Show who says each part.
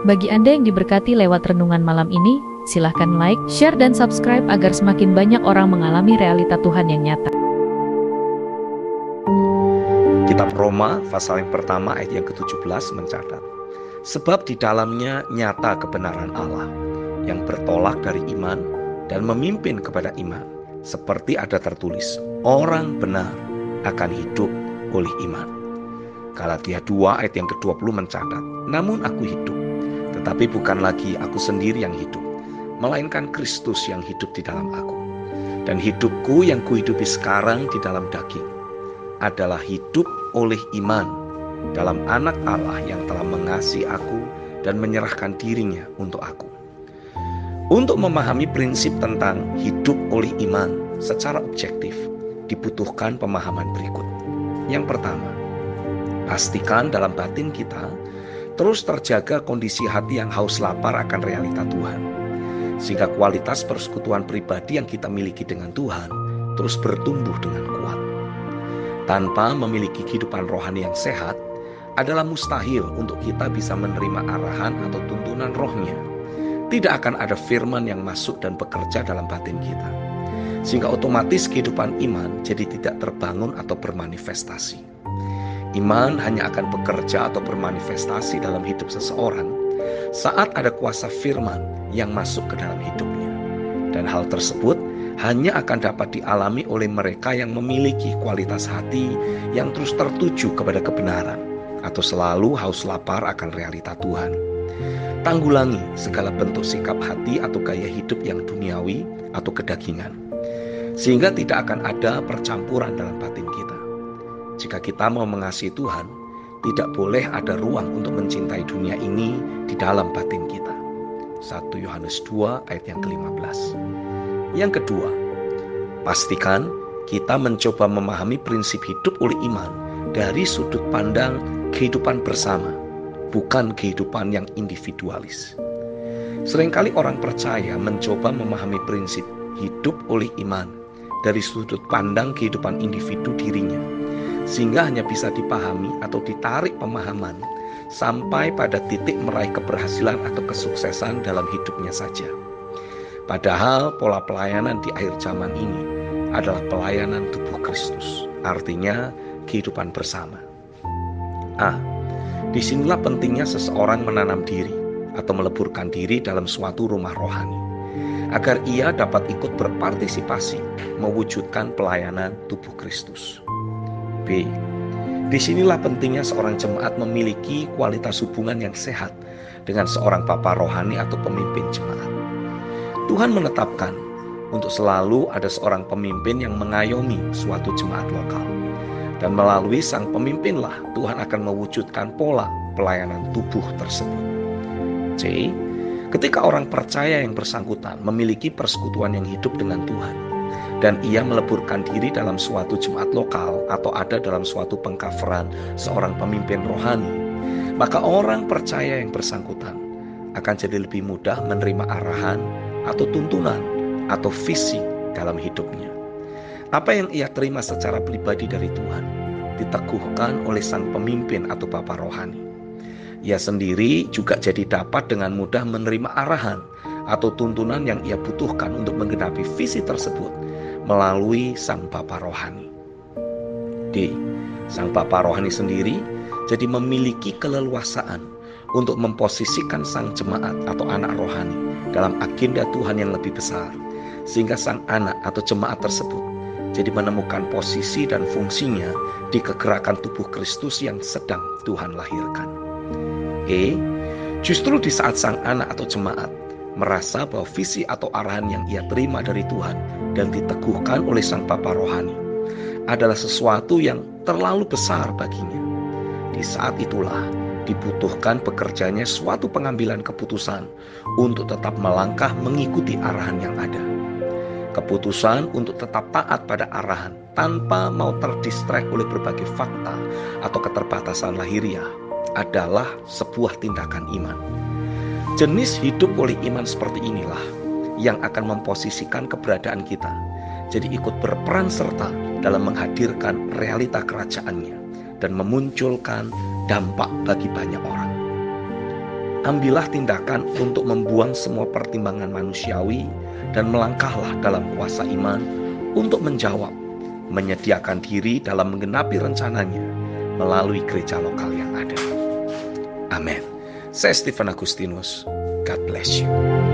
Speaker 1: Bagi Anda yang diberkati lewat renungan malam ini, silahkan like, share, dan subscribe agar semakin banyak orang mengalami realita Tuhan yang nyata.
Speaker 2: Kitab Roma, pasal yang pertama ayat yang ke-17 mencatat, sebab di dalamnya nyata kebenaran Allah, yang bertolak dari iman dan memimpin kepada iman, seperti ada tertulis, orang benar akan hidup oleh iman. Galatia 2 ayat yang ke-20 mencatat, namun aku hidup, tetapi bukan lagi aku sendiri yang hidup, melainkan Kristus yang hidup di dalam aku. Dan hidupku yang kuhidupi sekarang di dalam daging adalah hidup oleh iman dalam Anak Allah yang telah mengasihi aku dan menyerahkan dirinya untuk aku. Untuk memahami prinsip tentang hidup oleh iman secara objektif, dibutuhkan pemahaman berikut. Yang pertama, pastikan dalam batin kita terus terjaga kondisi hati yang haus lapar akan realita Tuhan, sehingga kualitas persekutuan pribadi yang kita miliki dengan Tuhan terus bertumbuh dengan kuat. Tanpa memiliki kehidupan rohani yang sehat, adalah mustahil untuk kita bisa menerima arahan atau tuntunan rohnya. Tidak akan ada firman yang masuk dan bekerja dalam batin kita, sehingga otomatis kehidupan iman jadi tidak terbangun atau bermanifestasi. Iman hanya akan bekerja atau bermanifestasi dalam hidup seseorang saat ada kuasa firman yang masuk ke dalam hidupnya. Dan hal tersebut hanya akan dapat dialami oleh mereka yang memiliki kualitas hati yang terus tertuju kepada kebenaran atau selalu haus lapar akan realita Tuhan. Tanggulangi segala bentuk sikap hati atau gaya hidup yang duniawi atau kedagingan, sehingga tidak akan ada percampuran dalam batin kita. Jika kita mau mengasihi Tuhan, tidak boleh ada ruang untuk mencintai dunia ini di dalam batin kita. 1 Yohanes 2 ayat yang ke-15. Yang kedua, pastikan kita mencoba memahami prinsip hidup oleh iman dari sudut pandang kehidupan bersama, bukan kehidupan yang individualis. Seringkali orang percaya mencoba memahami prinsip hidup oleh iman dari sudut pandang kehidupan individu dirinya, sehingga hanya bisa dipahami atau ditarik pemahaman sampai pada titik meraih keberhasilan atau kesuksesan dalam hidupnya saja. Padahal pola pelayanan di akhir zaman ini adalah pelayanan tubuh Kristus, artinya kehidupan bersama. Disinilah pentingnya seseorang menanam diri atau meleburkan diri dalam suatu rumah rohani, agar ia dapat ikut berpartisipasi mewujudkan pelayanan tubuh Kristus. B. Disinilah pentingnya seorang jemaat memiliki kualitas hubungan yang sehat dengan seorang papa rohani atau pemimpin jemaat. Tuhan menetapkan untuk selalu ada seorang pemimpin yang mengayomi suatu jemaat lokal. Dan melalui sang pemimpinlah Tuhan akan mewujudkan pola pelayanan tubuh tersebut. C. Ketika orang percaya yang bersangkutan memiliki persekutuan yang hidup dengan Tuhan, dan ia meleburkan diri dalam suatu jemaat lokal atau ada dalam suatu pengkafaran seorang pemimpin rohani, maka orang percaya yang bersangkutan akan jadi lebih mudah menerima arahan atau tuntunan atau visi dalam hidupnya. Apa yang ia terima secara pribadi dari Tuhan diteguhkan oleh sang pemimpin atau bapa rohani. Ia sendiri juga jadi dapat dengan mudah menerima arahan atau tuntunan yang ia butuhkan untuk menggenapi visi tersebut melalui sang bapa rohani. D. Sang bapa rohani sendiri jadi memiliki keleluasaan untuk memposisikan sang jemaat atau anak rohani dalam agenda Tuhan yang lebih besar, sehingga sang anak atau jemaat tersebut jadi menemukan posisi dan fungsinya di kegerakan tubuh Kristus yang sedang Tuhan lahirkan. E. Justru di saat sang anak atau jemaat merasa bahwa visi atau arahan yang ia terima dari Tuhan dan diteguhkan oleh sang bapa rohani adalah sesuatu yang terlalu besar baginya, di saat itulah dibutuhkan bekerjanya suatu pengambilan keputusan untuk tetap melangkah mengikuti arahan yang ada. Keputusan untuk tetap taat pada arahan tanpa mau terdistract oleh berbagai fakta atau keterbatasan lahiriah adalah sebuah tindakan iman. Jenis hidup oleh iman seperti inilah yang akan memposisikan keberadaan kita jadi ikut berperan serta dalam menghadirkan realita kerajaannya dan memunculkan dampak bagi banyak orang. ambillah tindakan untuk membuang semua pertimbangan manusiawi dan melangkahlah dalam kuasa iman untuk menjawab, menyediakan diri dalam menggenapi rencananya melalui gereja lokal yang ada. Amin. Saya Stephen Agustinus. God bless you.